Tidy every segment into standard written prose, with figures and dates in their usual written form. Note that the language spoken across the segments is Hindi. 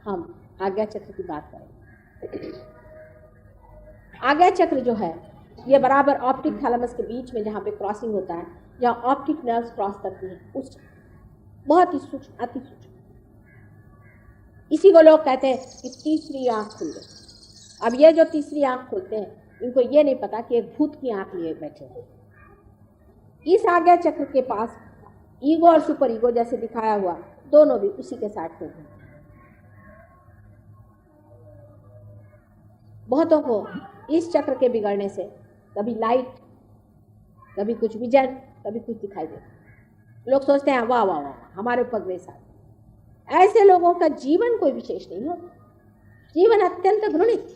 हम आज्ञा चक्र की बात करें। आज्ञा चक्र जो है ये बराबर ऑप्टिक थैलेमस के बीच में जहाँ पे क्रॉसिंग होता है, जहाँ ऑप्टिक नर्व्स क्रॉस करती हैं, उस बहुत ही सूक्ष्म, अति सूक्ष्म, इसी को लोग कहते हैं कि तीसरी आंख खुल गई। अब ये जो तीसरी आंख खोलते हैं इनको ये नहीं पता कि एक भूत की आंख लिए बैठे हैं। इस आज्ञा चक्र के पास ईगो और सुपर ईगो जैसे दिखाया हुआ दोनों भी उसी के साथ में हैं। बहुतों को इस चक्र के बिगड़ने से कभी लाइट, कभी कुछ विजन, कभी कुछ दिखाई देता। लोग सोचते हैं वाह वाह वाह हमारे ऊपर ग्रेस आ। ऐसे लोगों का जीवन कोई विशेष नहीं होता, जीवन अत्यंत घृणित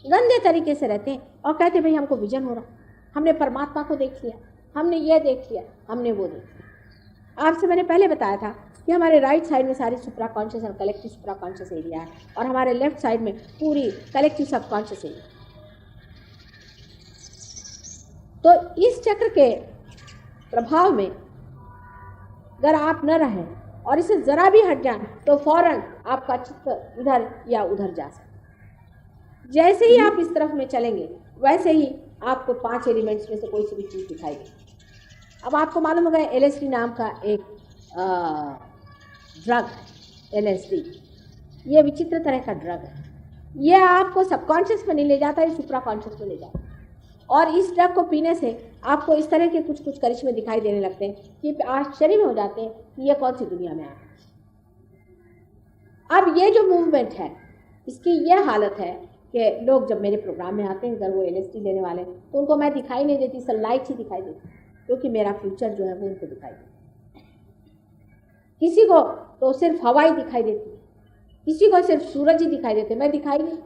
गंदे तरीके से रहते हैं और कहते भाई हमको विजन हो रहा, हमने परमात्मा को देख लिया, हमने ये देख लिया, हमने वो देख लिया। आपसे मैंने पहले बताया था कि हमारे राइट साइड में सारी सुप्रा कॉन्शियस और कलेक्टिव सुप्रा कॉन्शियस एरिया है और हमारे लेफ्ट साइड में पूरी कलेक्टिव सब कॉन्शियस एरिया। तो इस चक्र के प्रभाव में अगर आप न रहें और इसे जरा भी हट जाए तो फौरन आपका चित्त इधर या उधर जा सकता। जैसे ही आप इस तरफ में चलेंगे वैसे ही आपको 5 एलिमेंट्स में से कोई सी भी चीज़ दिखाई देगी। अब आपको मालूम होगा LSD नाम का एक ड्रग है, LSD, ये विचित्र तरह का ड्रग है। ये आपको सबकॉन्शियस में नहीं ले जाता, ये सुप्रा कॉन्शियस में ले जाता है। और इस ड्रग को पीने से आपको इस तरह के कुछ कुछ करिश्मे दिखाई देने लगते हैं कि आश्चर्य में हो जाते हैं कि ये कौन सी दुनिया में आ गए। अब ये जो मूवमेंट है इसकी ये हालत है कि लोग जब मेरे प्रोग्राम में आते हैं, अगर वो LSD लेने वाले तो उनको मैं दिखाई नहीं देती, सनलाइट ही दिखाई देती, क्योंकि मेरा फ्यूचर जो है वो उनको दिखाई देता। किसी को तो सिर्फ हवा ही दिखाई देती है, किसी को सिर्फ सूरज ही दिखाई देते, मैं दिखाई नहीं।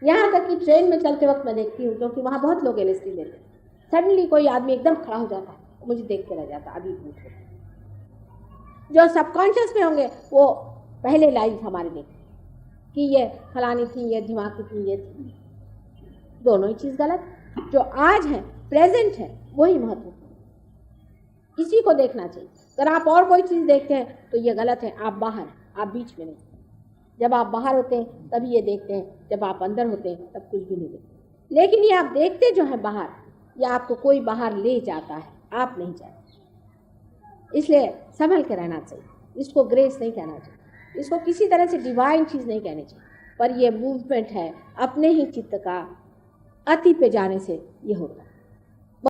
यहाँ तक कि ट्रेन में चलते वक्त मैं देखती हूँ, क्योंकि वहाँ बहुत लोग LSD लेते हैं, सडनली कोई आदमी एकदम खड़ा हो जाता है, मुझे देख के रह जाता, अभी भूत होता। जो सबकॉन्शियस में होंगे वो पहले लाइव हमारे देखते कि ये फलानी थी, ये दिमाग की थी, ये थी। दोनों ही चीज़ गलत। जो आज है, प्रेजेंट है, वही महत्वपूर्ण, इसी को देखना चाहिए। अगर आप और कोई चीज़ देखते हैं तो ये गलत है, आप बाहर, आप बीच में नहीं। जब आप बाहर होते हैं तभी ये देखते हैं, जब आप अंदर होते हैं तब कुछ भी नहीं देखते। लेकिन ये आप देखते जो है बाहर, या आपको कोई बाहर ले जाता है, आप नहीं जाते। इसलिए संभल के रहना चाहिए। इसको ग्रेस नहीं कहना चाहिए, इसको किसी तरह से डिवाइन चीज़ नहीं कहनी चाहिए, पर यह मूवमेंट है अपने ही चित्त का अति पे जाने से ये होता है।